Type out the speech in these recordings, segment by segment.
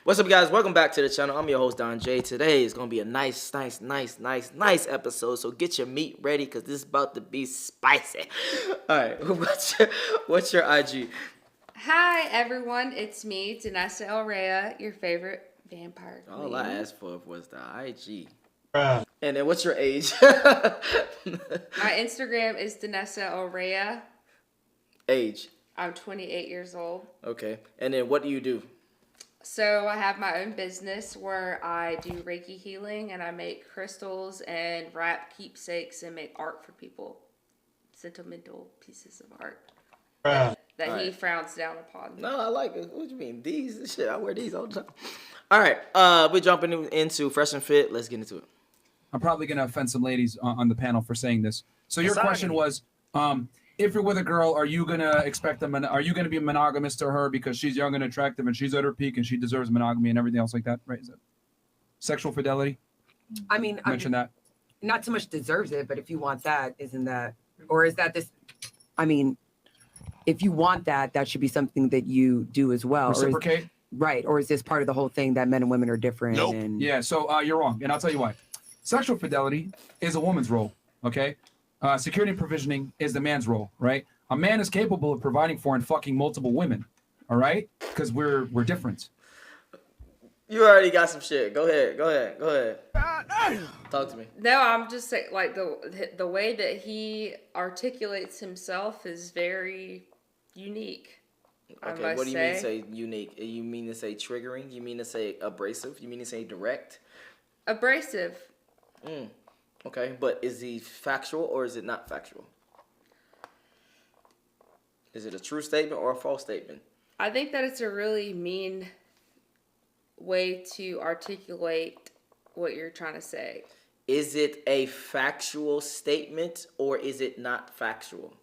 What's up, guys? Welcome back to the channel. I'm your host, Don Jaye. Today is going to be a nice episode, so get your meat ready because this is about to be spicy. All right, what's your IG? Hi, everyone. It's me, Danessa El Rhea, your favorite vampire queen. All I asked for was the IG. And then what's your age? My Instagram is Danessa El Rhea. Age? I'm 28 years old. Okay. And then what do you do? So I have my own business where I do Reiki healing and I make crystals and wrap keepsakes and make art for people. Sentimental pieces of art that he frowns down upon. No, I like it. What do you mean? These? Shit, I wear these all the time. All right. We're jumping into Fresh and Fit. Let's get into it. I'm probably going to offend some ladies on the panel for saying this. So your question was, if you're with a girl, are you going to expect them? Are you going to be monogamous to her because she's young and attractive and she's at her peak and she deserves monogamy and everything else like that? Right? Is it sexual fidelity? I mean, mention that. Not so much deserves it, but if you want that, isn't that, or is that this? I mean, if you want that, that should be something that you do as well. Reciprocate. Right. Or is this part of the whole thing that men and women are different? Nope. And... Yeah. So you're wrong. And I'll tell you why. Sexual fidelity is a woman's role. Okay. Security and provisioning is the man's role, right? A man is capable of providing for and fucking multiple women, all right? Because we're different. You already got some shit. Go ahead. Talk to me. No, I'm just saying, like, the way that he articulates himself is very unique. Okay, what do you mean to say unique? You mean to say triggering? You mean to say abrasive? You mean to say direct? Abrasive. Okay, but is he factual or is it not factual? Is it a true statement or a false statement? I think that it's a really mean way to articulate what you're trying to say. Is it a factual statement or is it not factual?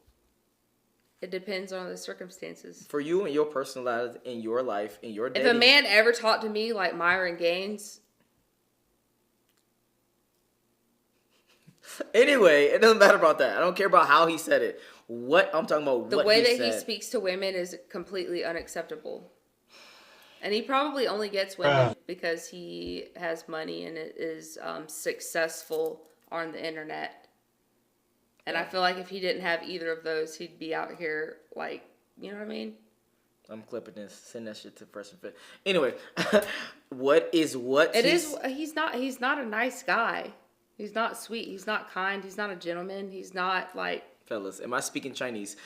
It depends on the circumstances. For you and your personality, in your life, in your dating... If a man ever talked to me like Myron Gaines... Anyway, it doesn't matter about that. I don't care about how he said it. What I'm talking about, the what way he that said. he speaks to women is completely unacceptable. And he probably only gets women because he has money and is successful on the internet. And I feel like if he didn't have either of those, he'd be out here like, you know what I mean? I'm clipping this. Send that shit to Fresh and Fit. Anyway, he's not a nice guy. He's not sweet. He's not kind. He's not a gentleman. He's not like... Fellas, am I speaking Chinese?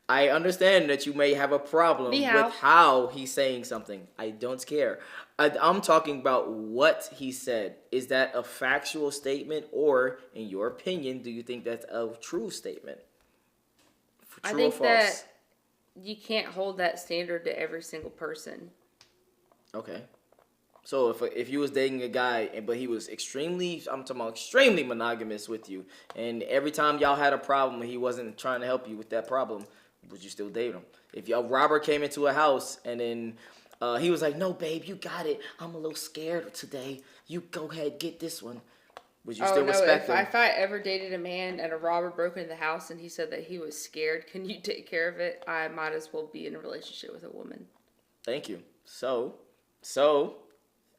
I understand that you may have a problem with how he's saying something. I don't care. I'm talking about what he said. Is that a factual statement or, in your opinion, do you think that's a true statement? I think that you can't hold that standard to every single person. Okay. So if you was dating a guy, but he was extremely monogamous with you, and every time y'all had a problem, he wasn't trying to help you with that problem, would you still date him? If your robber came into a house and then he was like, "No, babe, you got it. I'm a little scared today. You go ahead, get this one." Would you still respect him? If I ever dated a man and a robber broke into the house and he said that he was scared, can you take care of it? I might as well be in a relationship with a woman. Thank you. So.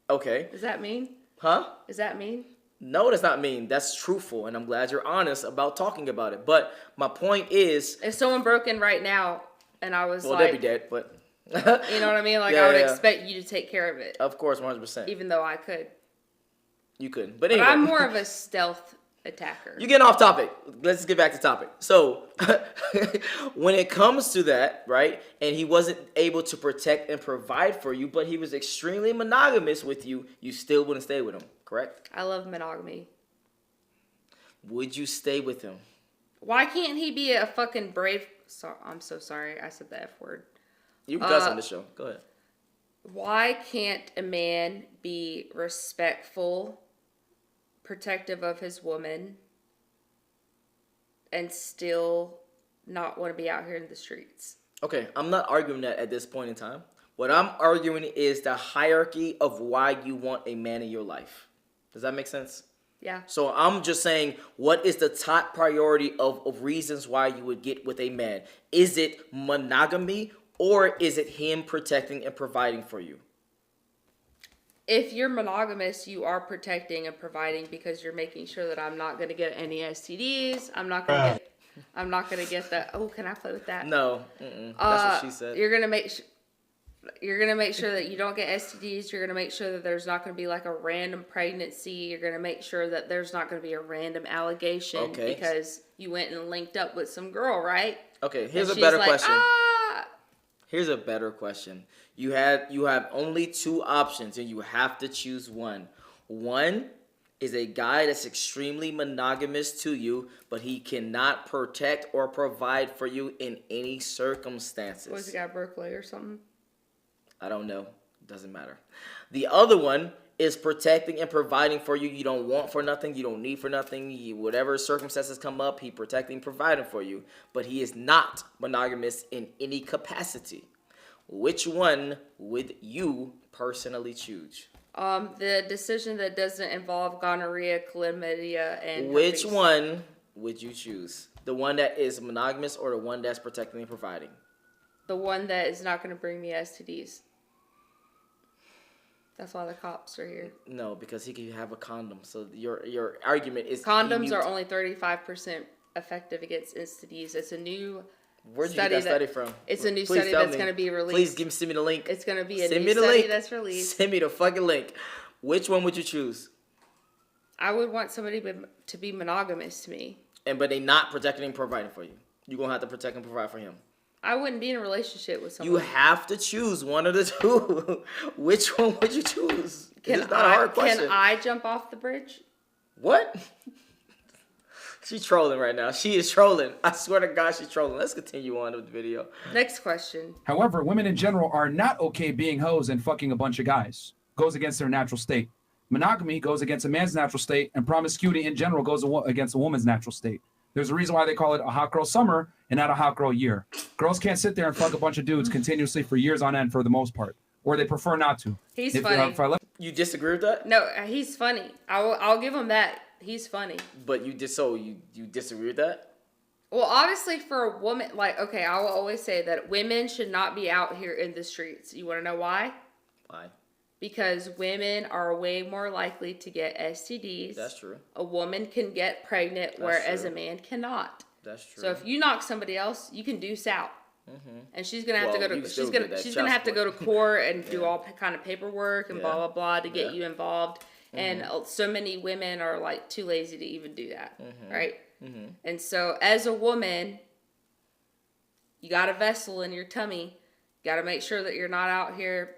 Okay. Does that mean? Huh? Does that mean? No, that's not mean. That's truthful, and I'm glad you're honest about talking about it. But my point is... If someone broke in right now, and I was well, they'd be dead, but... you know what I mean? Like, I would expect you to take care of it. Of course, 100%. Even though I could. You couldn't. But anyway. But I'm more of a stealth attacker. You're getting off topic. Let's get back to topic. So, when it comes to that, right, and he wasn't able to protect and provide for you, but he was extremely monogamous with you, you still wouldn't stay with him, correct? I love monogamy. Would you stay with him? Why can't he be a fucking brave... I'm so sorry. I said the F word. You can cuss on the show. Go ahead. Why can't a man be respectful, protective of his woman, and still not want to be out here in the streets? Okay, I'm not arguing that at this point in time. What I'm arguing is the hierarchy of why you want a man in your life. Does that make sense? Yeah. So I'm just saying, what is the top priority of reasons why you would get with a man? Is it monogamy or is it him protecting and providing for you? if you're monogamous, you are protecting and providing because you're making sure that I'm not going to get any STDs. I'm not going to get the, oh, can I play with that? No. That's what she said. You're going to make sure that you don't get STDs. You're going to make sure that there's not going to be like a random pregnancy. You're going to make sure that there's not going to be a random allegation because you went and linked up with some girl, right? Okay, here's a better question. Here's a better question. You have only 2 options and you have to choose one. One is a guy that's extremely monogamous to you, but he cannot protect or provide for you in any circumstances. Was the guy Berkeley or something? I don't know. Doesn't matter. The other one is protecting and providing for you. You don't want for nothing. You don't need for nothing. Whatever circumstances come up, he protecting, providing for you. But he is not monogamous in any capacity. Which one would you personally choose? The decision that doesn't involve gonorrhea, chlamydia, and Which herpes. one would you choose? The one that is monogamous or the one that's protecting and providing? The one that is not going to bring me STDs. That's why the cops are here. No, because he can have a condom. So your argument is condoms are only 35% effective against STDs. It's a new Where'd you get that study from? It's a new study that's going to be released. Please send me the link. It's going to be a new study that's released. Send me the fucking link. Which one would you choose? I would want somebody to be monogamous to me. But they not protecting and providing for you. You're going to have to protect and provide for him. I wouldn't be in a relationship with someone. You have to choose one of the 2. Which one would you choose? It's not a hard question. Can I jump off the bridge? What? She's trolling right now. She is trolling. I swear to God, she's trolling. Let's continue on with the video. Next question. However, women in general are not okay being hoes and fucking a bunch of guys. Goes against their natural state. Monogamy goes against a man's natural state, and promiscuity in general goes against a woman's natural state. There's a reason why they call it a hot girl summer and not a hot girl year. Girls can't sit there and fuck a bunch of dudes continuously for years on end for the most part, or they prefer not to. He's funny. You disagree with that? No, he's funny. I'll give him that. He's funny. But you disagree with that? Well, obviously for a woman, like, okay, I will always say that women should not be out here in the streets. You want to know why? Why? Because women are way more likely to get STDs. That's true. A woman can get pregnant, whereas a man cannot. That's true. So if you knock somebody else, you can deuce out. Mm-hmm. And she's gonna have to go to to go to court and do all kind of paperwork and blah blah blah to get you involved. Mm-hmm. And so many women are like too lazy to even do that, right? Mm-hmm. And so as a woman, you got a vessel in your tummy. You got to make sure that you're not out here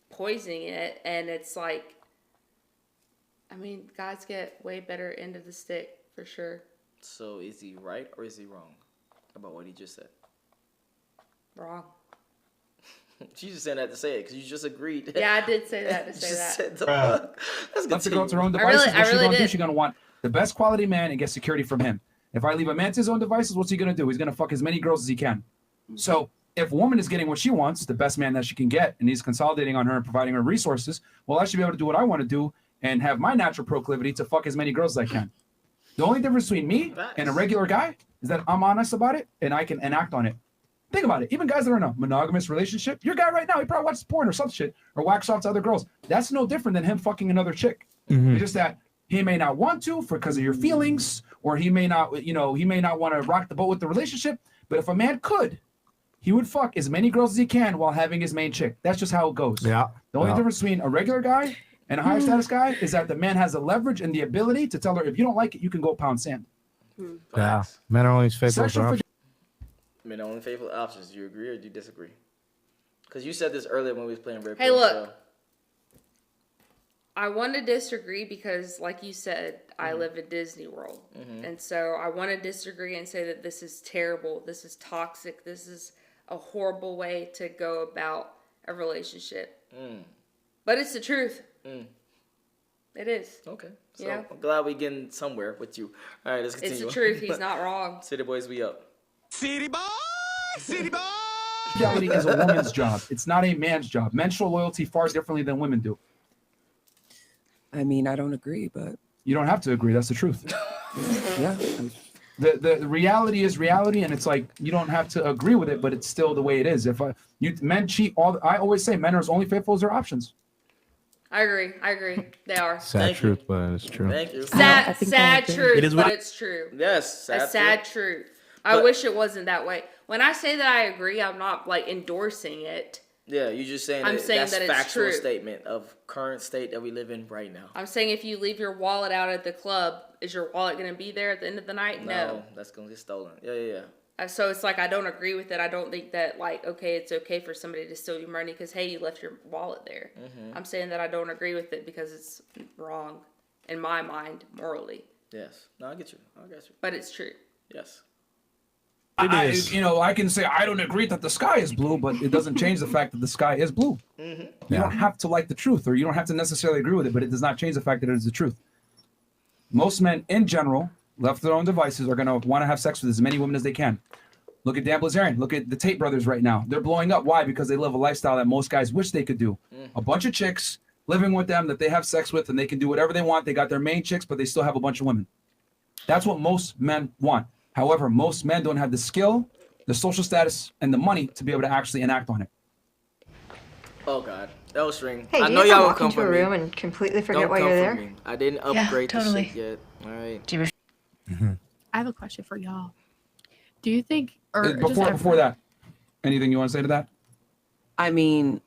poisoning it. And it's like, I mean, guys get way better end of the stick for sure. So is he right or is he wrong about what he just said? Wrong. She's just saying that to say it because you just agreed. Yeah, I did say that to say that. Said the fuck. Let's go to her own devices. I really did. She's gonna want the best quality man and get security from him. If I leave a man to his own devices, what's he gonna do? He's gonna fuck as many girls as he can. So if a woman is getting what she wants, the best man that she can get, and he's consolidating on her and providing her resources, well, I should be able to do what I want to do and have my natural proclivity to fuck as many girls as I can. The only difference between me and a regular guy is that I'm honest about it and I can enact on it. Think about it. Even guys that are in a monogamous relationship, your guy right now, he probably watches porn or some shit or whacks off to other girls. That's no different than him fucking another chick. Mm-hmm. It's just that he may not want to because of your feelings, or he may not, he may not want to rock the boat with the relationship. But if a man could, he would fuck as many girls as he can while having his main chick. That's just how it goes. Yeah. The only difference between a regular guy and a higher status guy is that the man has the leverage and the ability to tell her, if you don't like it, you can go pound sand. Yeah. Men are only faithful to options. Men are only faithful options. Do you agree or do you disagree? Because you said this earlier when we was playing Red Hey, look. I want to disagree because, like you said, I live in Disney World. Mm-hmm. And so I want to disagree and say that this is terrible. This is toxic. This is a horrible way to go about a relationship. But it's the truth. It is. Okay. So I'm glad we're getting somewhere with you. All right, let's continue. It's the truth. He's not wrong. City boys, we up. City boy! City boy! Fidelity is a woman's job. It's not a man's job. Men show loyalty far differently than women do. I mean, I don't agree, but you don't have to agree. That's the truth. Yeah. The reality is reality, and it's like you don't have to agree with it, but it's still the way it is. If men cheat, I always say men are as only faithful as their options. I agree. They are. Sad Thank truth, you. but it's true. Thank you. Sad truth, It is but what- it's true. Yes, A sad truth. I But- wish it wasn't that way. When I say that I agree, I'm not like endorsing it. Yeah, you're just saying I'm that saying that's that it's factual true. statement of current state that we live in right now. I'm saying if you leave your wallet out at the club, is your wallet going to be there at the end of the night? No. That's gonna get stolen. Yeah. So it's like I don't agree with it. I don't think that like it's okay for somebody to steal your money because hey, you left your wallet there. I'm saying that I don't agree with it because it's wrong in my mind morally. Yes. No, I get you. But it's true. Yes. I can say I don't agree that the sky is blue, but it doesn't change the fact that the sky is blue. You don't have to like the truth, or you don't have to necessarily agree with it, but it does not change the fact that it is the truth. Most men, in general, left to their own devices, are going to want to have sex with as many women as they can. Look at Dan Bilzerian. Look at the Tate brothers right now. They're blowing up. Why? Because they live a lifestyle that most guys wish they could do. A bunch of chicks living with them that they have sex with, and they can do whatever they want. They got their main chicks, but they still have a bunch of women. That's what most men want. However, most men don't have the skill, the social status, and the money to be able to actually enact on it. Oh God, that was string. Hey, I do know you y'all ever will walk come into a for me. room and completely forget Don't why come you're for there? me. I didn't upgrade totally. the shit yet. All right. I have a question for y'all. Do you think, or Before that, anything you want to say to that? I mean,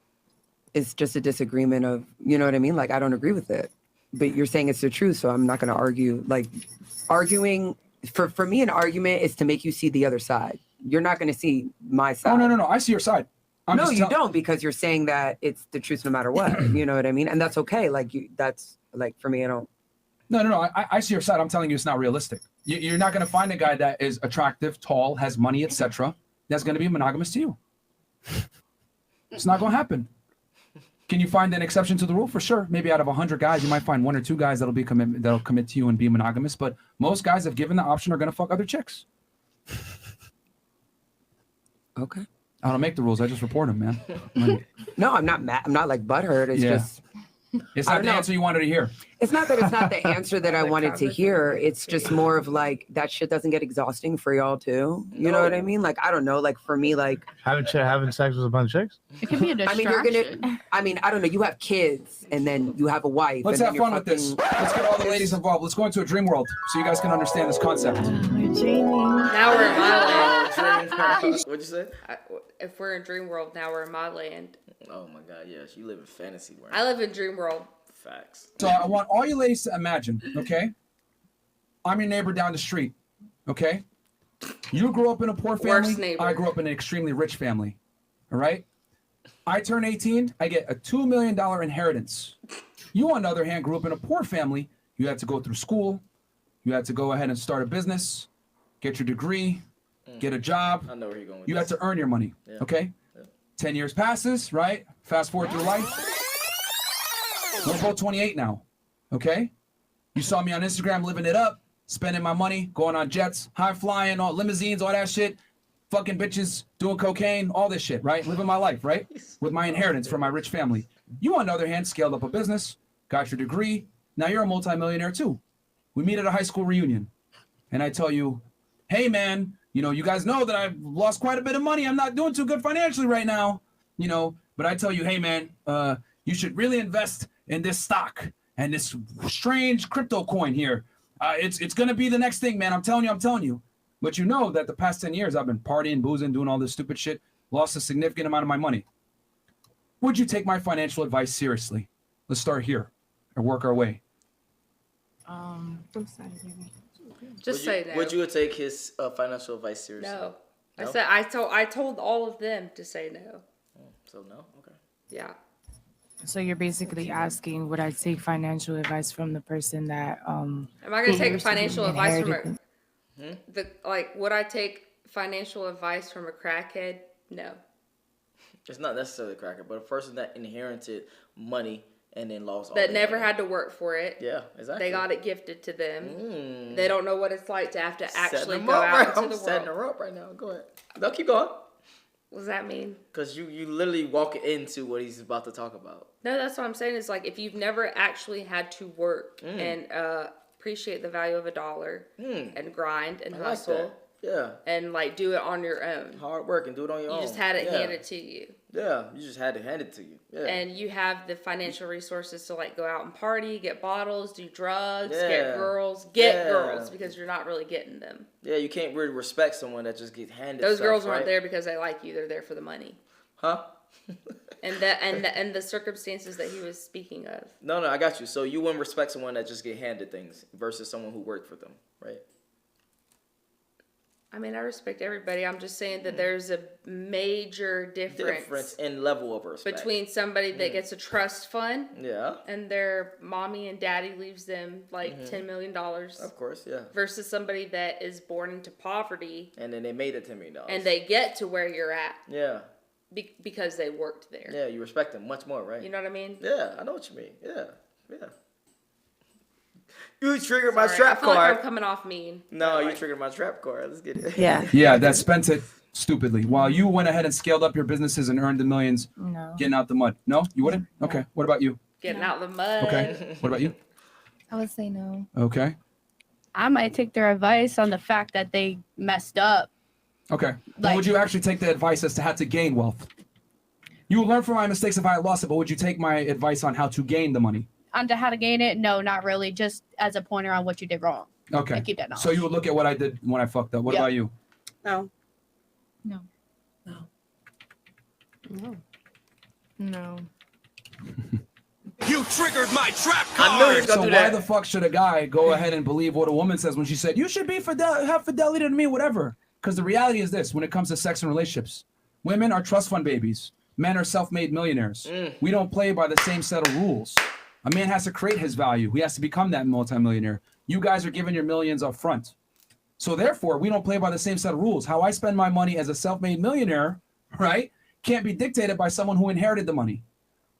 it's just a disagreement of, you know what I mean? Like, I don't agree with it, but you're saying it's the truth, so I'm not going to argue. Like, arguing, for me, an argument is to make you see the other side. You're not going to see my side. Oh, no. I see your side. No, you don't, because you're saying that it's the truth no matter what. You know what I mean? And that's okay. Like, that's, like, for me, I don't. No. I see your side. I'm telling you, it's not realistic. You're not going to find a guy that is attractive, tall, has money, etc. That's going to be monogamous to you. It's not going to happen. Can you find an exception to the rule? For sure. Maybe out of 100 guys, you might find 1 or 2 guys that'll commit to you and be monogamous. But most guys, if given the option, are going to fuck other chicks. Okay. I don't make the rules. I just report them, man. Like, No, I'm not mad. I'm not like butthurt. It's just. it's I not don't the know. answer you wanted to hear. It's not that it's not the answer that I wanted to hear. It's just more of like that shit doesn't get exhausting for y'all too. You know what I mean? Like, I don't know. Like for me, like Having sex with a bunch of chicks? it can be a distraction. I mean, I don't know. You have kids and then you have a wife. Let's and have then fun with this. Let's get all the ladies involved. Let's go into a dream world so you guys can understand this concept. Now we're in my land. What'd you say? If we're in dream world, now we're in my land. Oh my God, yes, you live in fantasy world. I live in dream world. Facts. So I want all you ladies to imagine, okay? I'm your neighbor down the street, okay? You grew up in a poor family. Worst neighbor. I grew up in an extremely rich family, all right? I turn 18, I get a $2 million inheritance. You, on the other hand, grew up in a poor family. You had to go through school. You had to go ahead and start a business, get your degree, get a job. I know where you're going with You this. had to earn your money, okay? 10 years passes, right? Fast forward through life. We're both 28 now, okay? You saw me on Instagram living it up, spending my money, going on jets, high flying, all limousines, all that shit, fucking bitches, doing cocaine, all this shit, right? Living my life, right? With my inheritance from my rich family. You, on the other hand, scaled up a business, got your degree. Now you're a multimillionaire too. We meet at a high school reunion, and I tell you, hey man, you guys know that I've lost quite a bit of money. I'm not doing too good financially right now, but I tell you, hey man, you should really invest in this stock and this strange crypto coin here. It's going to be the next thing, man. I'm telling you. But you know that the past 10 years I've been partying, boozing, doing all this stupid shit, lost a significant amount of my money. Would you take my financial advice seriously? Let's start here and work our way. Just say no. Would you take his financial advice seriously? No. No? I said I told all of them to say no. So no? Okay. Yeah. So you're basically asking, would I take financial advice from the person that Am I gonna take financial advice from inherited would I take financial advice from a crackhead? No. It's not necessarily a cracker, but a person that inherited money and then lost all That their never money. had to work for it. Yeah, exactly. They got it gifted to them. Mm. They don't know what it's like to have to actually Setting them go up, out right? into I'm the setting world. her up right now. Go ahead. No, keep going. What does that mean? Because you literally walk into what he's about to talk about. No, that's what I'm saying. Is like if you've never actually had to work and appreciate the value of a dollar and grind and I like hustle that. Yeah. and like do it on your own. Hard work and do it on your own. You just had it Yeah. handed to you. Yeah, you just had to hand it to you. Yeah. And you have the financial resources to like go out and party, get bottles, do drugs, get girls, because you're not really getting them. Yeah, you can't really respect someone that just gets handed. Those stuff, girls right? aren't there because they like you; they're there for the money. Huh? and the circumstances that he was speaking of. No, I got you. So you wouldn't respect someone that just get handed things versus someone who worked for them, right? I mean, I respect everybody. I'm just saying that there's a major difference in level of respect between somebody that gets a trust fund, yeah, and their mommy and daddy leaves them like $10 million. Of course, yeah. Versus somebody that is born into poverty, and then they made it $10 million, and they get to where you're at. Yeah. Because they worked there. Yeah, you respect them much more, right? You know what I mean? Yeah, I know what you mean. Yeah. You triggered my trap I feel card. like I'm coming off mean. No, you triggered my trap card. Let's get it. Yeah. Yeah, that spent it stupidly. While you went ahead and scaled up your businesses and earned the millions, getting out the mud. No, you wouldn't? Okay. What about you? Getting out the mud. Okay. What about you? I would say no. Okay. I might take their advice on the fact that they messed up. Okay. But would you actually take the advice as to how to gain wealth? You will learn from my mistakes if I lost it, but would you take my advice on how to gain the money? On to how to gain it? No, not really. Just as a pointer on what you did wrong. Okay. I keep that knowledge. So you would look at what I did when I fucked up. What about you? No. No. No. No. No. You triggered my trap I knew you card. was gonna So do why that. the fuck should a guy go ahead and believe what a woman says when she said, you should be have fidelity to me, whatever? Because the reality is this, when it comes to sex and relationships, women are trust fund babies. Men are self-made millionaires. We don't play by the same set of rules. A man has to create his value. He has to become that multimillionaire. You guys are giving your millions up front. So therefore, we don't play by the same set of rules. How I spend my money as a self-made millionaire, right, can't be dictated by someone who inherited the money.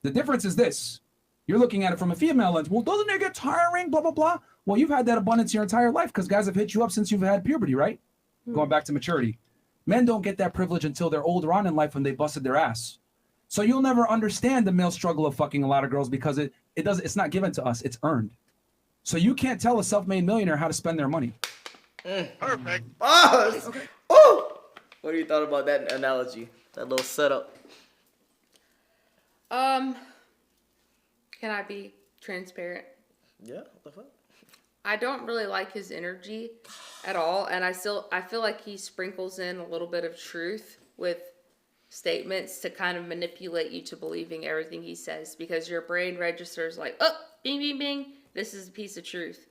The difference is this. You're looking at it from a female lens. Well, doesn't it get tiring, blah, blah, blah? Well, you've had that abundance your entire life because guys have hit you up since you've had puberty, right? Going back to maturity. Men don't get that privilege until they're older on in life when they busted their ass. So you'll never understand the male struggle of fucking a lot of girls because it's not given to us, it's earned. So you can't tell a self-made millionaire how to spend their money. Perfect. Oh, okay. Oh! What do you thought about that analogy? That little setup. Can I be transparent? Yeah, what the fuck? I don't really like his energy at all, and I feel like he sprinkles in a little bit of truth with statements to kind of manipulate you to believing everything he says, because your brain registers like, oh, bing, bing, bing, this is a piece of truth.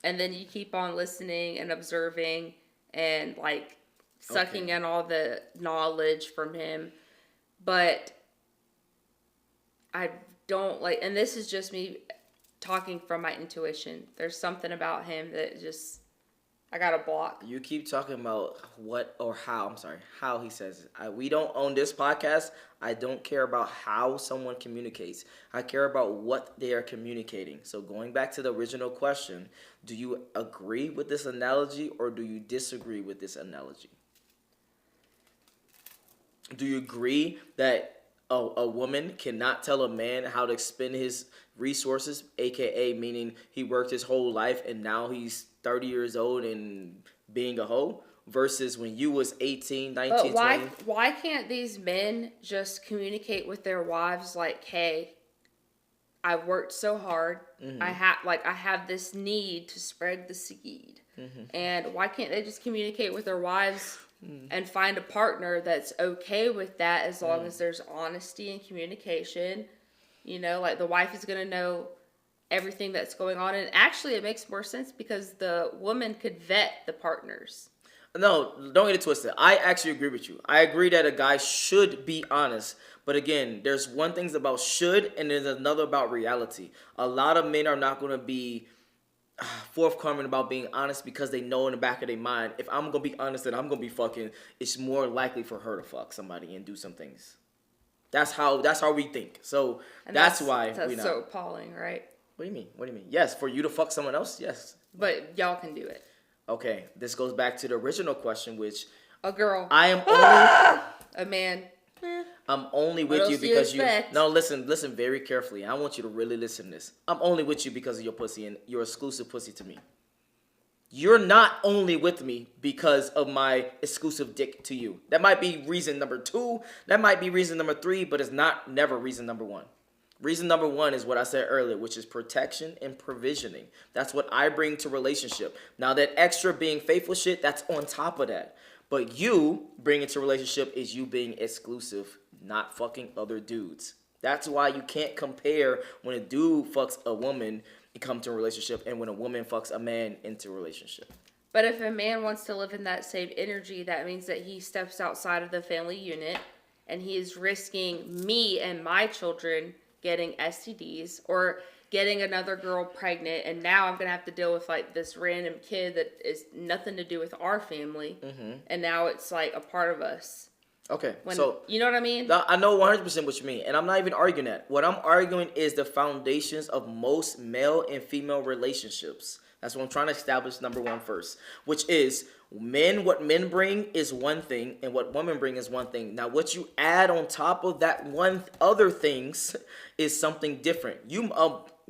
And then you keep on listening and observing and like sucking in all the knowledge from him. But I don't like, and this is just me talking from my intuition. There's something about him that just, I got a block. You keep talking about how he says it. We don't own this podcast. I don't care about how someone communicates. I care about what they are communicating. So going back to the original question, do you agree with this analogy or do you disagree with this analogy? Do you agree that a woman cannot tell a man how to spend his resources, aka meaning he worked his whole life and now he's 30 years old and being a hoe, versus when you was 18, 19, But 20? why can't these men just communicate with their wives like, hey, I worked so hard. I have this need to spread the seed. And why can't they just communicate with their wives and find a partner that's okay with that as long as there's honesty and communication? You know, like the wife is going to know everything that's going on. And actually it makes more sense because the woman could vet the partners. No, don't get it twisted. I actually agree with you. I agree that a guy should be honest. But again, there's one thing about should and there's another about reality. A lot of men are not going to be forthcoming about being honest because they know in the back of their mind, if I'm going to be honest and I'm going to be fucking, it's more likely for her to fuck somebody and do some things. That's how we think. So that's why that's we not. so appalling, right? What do you mean? Yes, for you to fuck someone else, yes. But y'all can do it. Okay, this goes back to the original question, which A girl. I am only A man. I'm only with What you else do you because you. expect? No, listen very carefully. I want you to really listen to this. I'm only with you because of your pussy and your exclusive pussy to me. You're not only with me because of my exclusive dick to you. That might be reason number 2. That might be reason number 3, but it's never reason number 1. Reason number 1 is what I said earlier, which is protection and provisioning. That's what I bring to relationship. Now that extra being faithful shit, that's on top of that. But you bringing to relationship is you being exclusive, not fucking other dudes. That's why you can't compare when a dude fucks a woman and come to a relationship and when a woman fucks a man into a relationship. But if a man wants to live in that same energy, that means that he steps outside of the family unit and he is risking me and my children getting STDs or getting another girl pregnant, and now I'm gonna have to deal with like this random kid that is nothing to do with our family, and now it's like a part of us. Okay, so you know what I mean? I know 100% what you mean, and I'm not even arguing that. What I'm arguing is the foundations of most male and female relationships. That's what I'm trying to establish, number 1 first, which is what men bring is one thing, and what women bring is one thing. Now, what you add on top of that one other things is something different.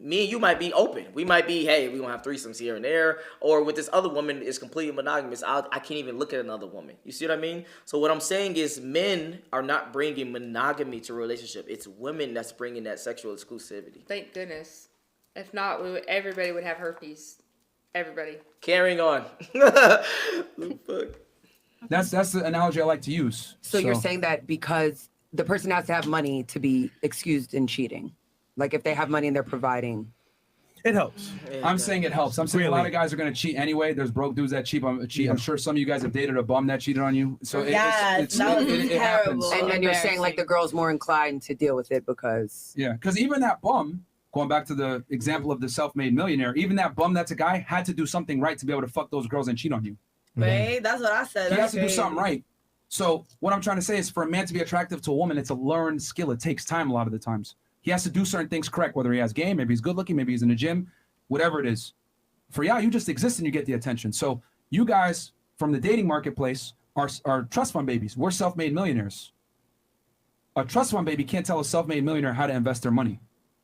Me and you might be open. We might be, hey, we gonna have threesomes here and there. Or with this other woman is completely monogamous. I can't even look at another woman. You see what I mean? So what I'm saying is men are not bringing monogamy to a relationship. It's women that's bringing that sexual exclusivity. Thank goodness. If not, everybody would have herpes. Everybody. Carrying on. Fuck. That's the analogy I like to use. So you're saying that because the person has to have money to be excused in cheating. Like if they have money and they're providing. It helps. I'm saying it helps. I'm saying a lot of guys are going to cheat anyway. There's broke dudes that cheat. I'm sure some of you guys have dated a bum that cheated on you. So it happens. And then you're saying like the girl's more inclined to deal with it because. Yeah, because even that bum, going back to the example of the self-made millionaire, even that bum that's a guy had to do something right to be able to fuck those girls and cheat on you. Right? That's what I said. He has to do something right. So what I'm trying to say is for a man to be attractive to a woman, it's a learned skill. It takes time a lot of the times. He has to do certain things correct, whether he has game, maybe he's good looking, maybe he's in the gym, whatever it is. For y'all, you just exist and you get the attention. So you guys from the dating marketplace are trust fund babies. We're self-made millionaires. A trust fund baby can't tell a self-made millionaire how to invest their money.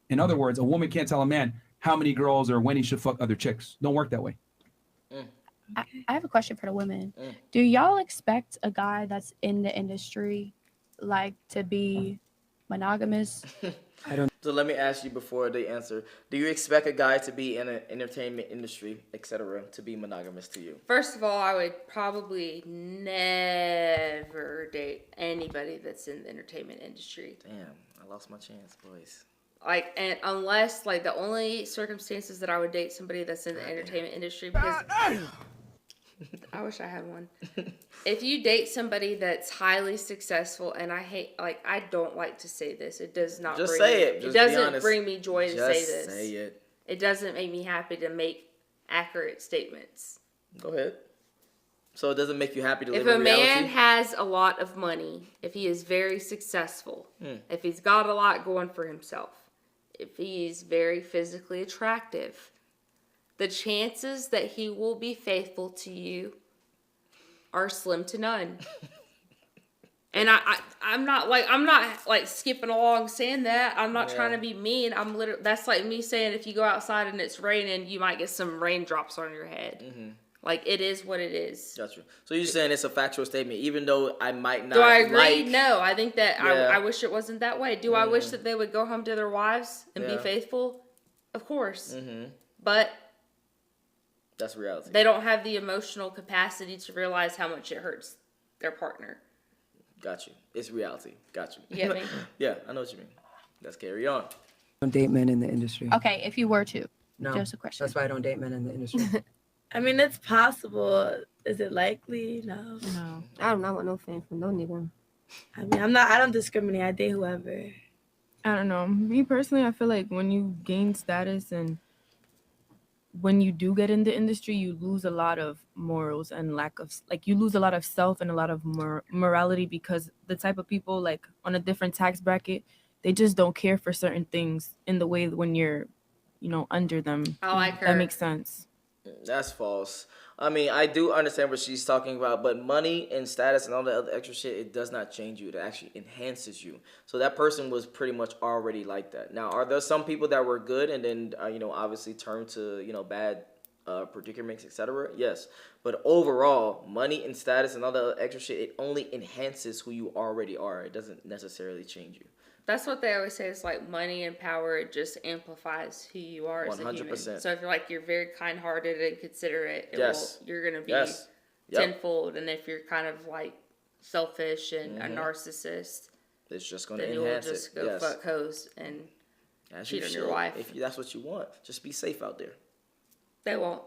In other words, a woman can't tell a man how many girls or when he should fuck other chicks. Don't work that way. I have a question for the women. Do y'all expect a guy that's in the industry like to be monogamous? I don't. So let me ask you before they answer. Do you expect a guy to be in an entertainment industry, etc., to be monogamous to you? First of all, I would probably never date anybody that's in the entertainment industry. Damn, I lost my chance, boys. Like, and unless, like, the only circumstances that I would date somebody that's in the entertainment industry, because I wish I had one. If you date somebody that's highly successful, and I don't like to say this. It does not. Just say it. It doesn't bring me joy to say this. Just say it. It doesn't make me happy to make accurate statements. Go ahead. So it doesn't make you happy to live If in a reality? man has a lot of money, if he is very successful, if he's got a lot going for himself, if he's very physically attractive, the chances that he will be faithful to you are slim to none. And I'm not like skipping along saying that. I'm not trying to be mean. I'm literally, that's like me saying if you go outside and it's raining, you might get some raindrops on your head. Mm-hmm. Like, it is what it is. Gotcha. So you're saying it's a factual statement, even though I might not. Do I agree? No. I think that Yeah. I wish it wasn't that way. Do I wish that they would go home to their wives and be faithful? Of course. Mm-hmm. But that's reality. They don't have the emotional capacity to realize how much it hurts their partner. Got you. It's reality. Got you. You get me? Yeah, I know what you mean. Let's carry on. Don't date men in the industry. Okay, if you were to. No. Just a question. That's why I don't date men in the industry. I mean, it's possible. Is it likely? No. No. I don't want no fan from no nigga. I mean, I don't discriminate. I date whoever. I don't know. Me personally, I feel like when you gain status and when you do get in the industry, you lose a lot of morals and you lose a lot of self and a lot of morality, because the type of people like on a different tax bracket, they just don't care for certain things in the way when you're, under them. I like her. That makes sense. That's false. I mean, I do understand what she's talking about, but money and status and all the other extra shit, it does not change you. It actually enhances you. So that person was pretty much already like that. Now, are there some people that were good and then, obviously turned to, bad predicaments, etc. Yes, but overall, money and status and all the extra shit, it only enhances who you already are. It doesn't necessarily change you. That's what they always say is like money and power. It just amplifies who you are as a human. 100%. So if you're very kind-hearted and considerate, you're gonna be tenfold. And if you're kind of like selfish and a narcissist, it's just gonna enhance it. Then you'll just go fuck hoes and cheat on your wife. If that's what you want, just be safe out there. They won't.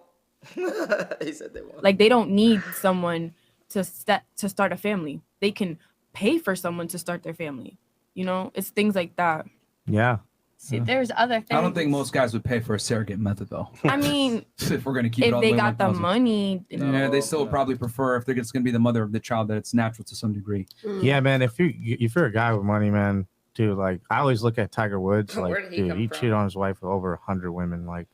He said they won't. Like they don't need someone to start a family. They can pay for someone to start their family. You know, it's things like that. Yeah. See, there's other things. I don't think most guys would pay for a surrogate method, though. I mean, if we're gonna keep it if all they the way got the 1000. money, Yeah, they still would probably prefer if they're just gonna be the mother of the child that it's natural to some degree. Yeah, man. If you're a guy with money, man, dude, like I always look at Tiger Woods, Where like, did he dude, come he from? cheated on his wife with over 100 women. Like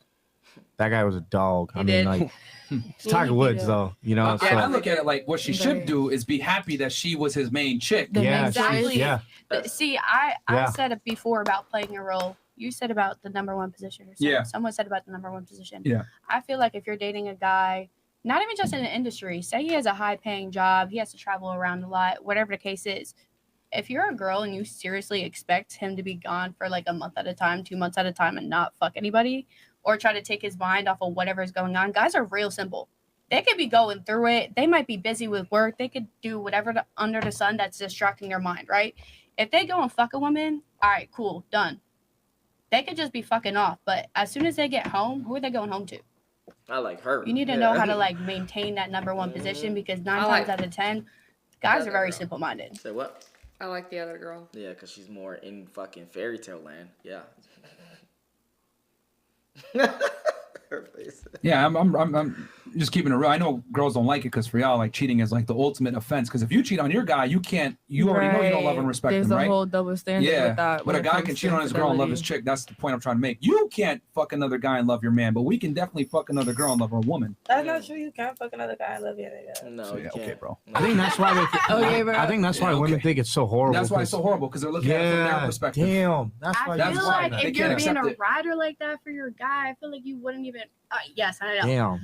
that guy was a dog. He I mean, did. like it's Tiger Woods, though. You know, so I look at it like what she should do is be happy that she was his main chick. yeah, Exactly. yeah. But see, I Yeah. said it before about playing a role. You said about the number one position. Or something. Yeah. Someone said about the number one position. Yeah. I feel like if you're dating a guy, not even just in the industry, say he has a high paying job, he has to travel around a lot, whatever the case is. If you're a girl and you seriously expect him to be gone for like a month at a time, 2 months at a time, and not fuck anybody, or try to take his mind off of whatever is going on, guys are real simple. They could be going through it. They might be busy with work. They could do whatever under the sun that's distracting their mind, right? If they go and fuck a woman, all right, cool, done. They could just be fucking off. But as soon as they get home, who are they going home to? I like her. You need to know how to like maintain that number one position because 9 times out of 10, guys are very simple minded. Say what? I like the other girl. Yeah, because she's more in fucking fairy tale land. Yeah. Her face. Yeah, I'm just keeping it real. I know girls don't like it because for y'all, like cheating is like the ultimate offense. Because if you cheat on your guy, you already know you don't love and respect There's him, right? a whole double standard Yeah, with that. but when a it guy comes can to cheat on his girl and love his infidelity. chick. That's the point I'm trying to make. You can't fuck another guy and love your man, but we can definitely fuck another girl and love our woman. That's not true. You can't fuck another guy. I love you. No, So, you yeah, can't. okay, bro. I think that's why Okay, bro. I think that's why women think it's so horrible. That's why it's so horrible because they're looking at it from their Yeah, perspective. damn. That's why. I feel why like they if can't you're being accept a it. rider like that for your guy, I feel like you wouldn't even. Yes, I know. Damn.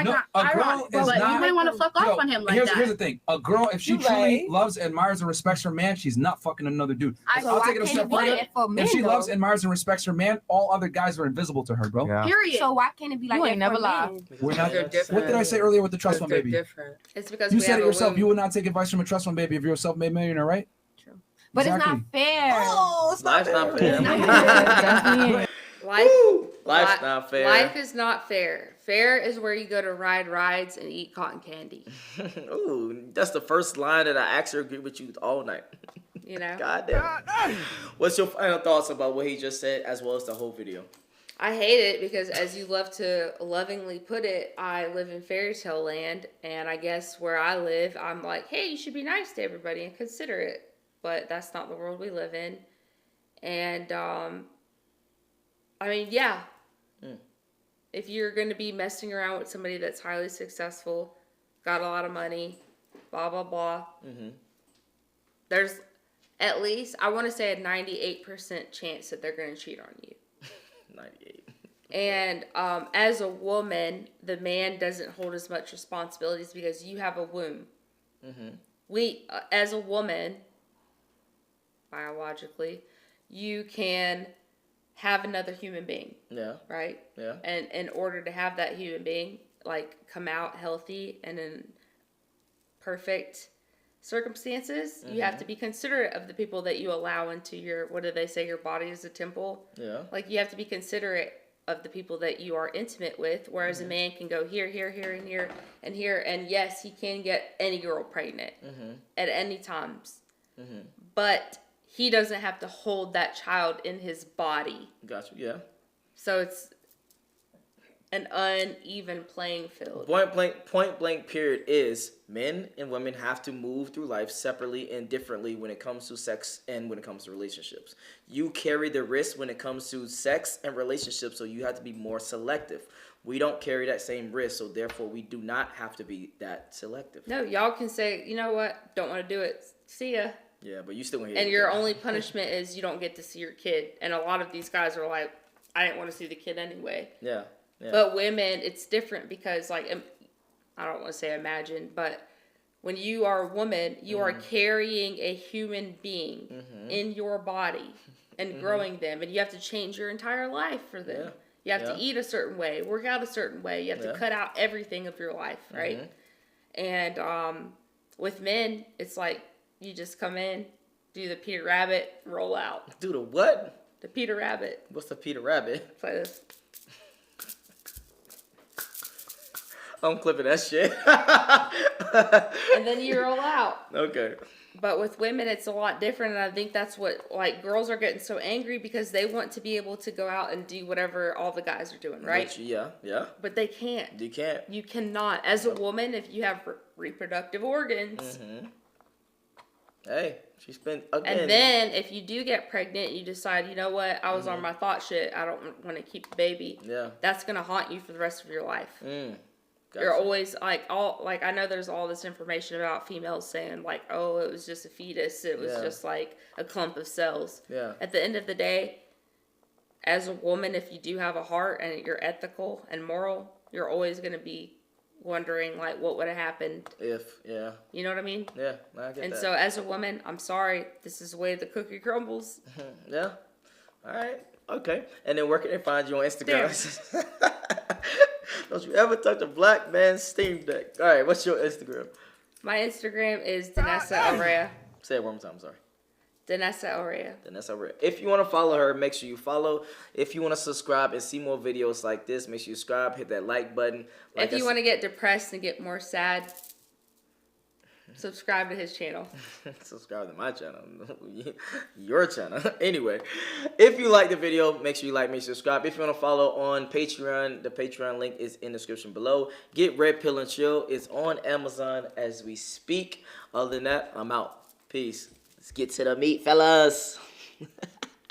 No, a girl is but not- you wouldn't want to fuck off on him like here's that. the thing. A girl, if she You truly right. loves, admires, and respects her man, she's not fucking another dude. I'll take it a step further. If she loves, admires, and respects her man, all other guys are invisible to her, bro. Yeah. Period. So why can't it be like You that ain't never for lie. men? We're not, They're different. what did I say earlier with the trust fund They're baby? different. It's because You we said have it a yourself. womb. You would not take advice from a trust fund baby if you're a self-made millionaire, right? But Exactly. it's not fair. Oh, stop Life's not it. fair. Definitely. Life's not fair. Life is not fair. Fair is where you go to ride rides and eat cotton candy. Ooh, that's the first line that I actually agree with you all night. You know? God damn. What's your final thoughts about what he just said as well as the whole video? I hate it because, as you love to lovingly put it, I live in fairy tale land, and I guess where I live, I'm like, hey, you should be nice to everybody and considerate. But that's not the world we live in. And, I mean, yeah. If you're going to be messing around with somebody that's highly successful, got a lot of money, blah, blah, blah, there's at least, I want to say, a 98% chance that they're going to cheat on you. 98. And as a woman, the man doesn't hold as much responsibilities because you have a womb. We, as a woman, biologically, you can have another human being, Yeah. right? Yeah. And in order to have that human being, like, come out healthy and in perfect circumstances, you have to be considerate of the people that you allow into your, what do they say, your body is a temple? Yeah. Like, you have to be considerate of the people that you are intimate with, whereas a man can go here, here, here, and here, and here, and yes, he can get any girl pregnant at any times. But he doesn't have to hold that child in his body. Gotcha. Yeah. So it's an uneven playing field. Point blank period is men and women have to move through life separately and differently when it comes to sex and when it comes to relationships. You carry the risk when it comes to sex and relationships, so you have to be more selective. We don't carry that same risk, so therefore we do not have to be that selective. No, y'all can say, you know what, don't want to do it. See ya. Yeah, but you still gonna And your only punishment is you don't get to see your kid. And a lot of these guys are like, I didn't want to see the kid anyway. Yeah. Yeah. But women, it's different because, like, I don't want to say imagine, but when you are a woman, you are carrying a human being in your body and growing them, and you have to change your entire life for them. Yeah. You have to eat a certain way, work out a certain way. You have to cut out everything of your life, right? And with men, it's like you just come in, do the Peter Rabbit, roll out. Do the what? The Peter Rabbit. What's the Peter Rabbit? Play this. I'm clipping that shit. And then you roll out. Okay. But with women, it's a lot different, and I think that's what, like, girls are getting so angry because they want to be able to go out and do whatever all the guys are doing, right? Which, yeah. But they can't. You can't. You cannot. As a woman, if you have reproductive organs, Hey, she spent again. and then if you do get pregnant, you decide, you know what, I was on my thought shit, I don't want to keep the baby. Yeah. That's gonna haunt you for the rest of your life. Gotcha. You're always like I know there's all this information about females saying like, oh, it was just a fetus, it was just like a clump of cells. Yeah. At the end of the day, as a woman, if you do have a heart and you're ethical and moral, you're always gonna be wondering like what would have happened If you know what I mean? Yeah, I get And that. so as a woman, I'm sorry, this is the way the cookie crumbles. Yeah. All right. Okay. And then where can they find you on Instagram? Don't you ever touch a black man's Steam Deck. All right. What's your Instagram? My Instagram is Danessa Aurea. Say it one more time. Sorry. Danessa Aurea. Danessa Aurea. If you want to follow her, make sure you follow. If you want to subscribe and see more videos like this, make sure you subscribe. Hit that like button. If you want to get depressed and get more sad, subscribe to his channel. Subscribe to my channel. Your channel. Anyway, if you like the video, make sure you like, make sure you subscribe. If you want to follow on Patreon, the Patreon link is in the description below. Get Red Pill and Chill. It's on Amazon as we speak. Other than that, I'm out. Peace. Let's get to the meat, fellas.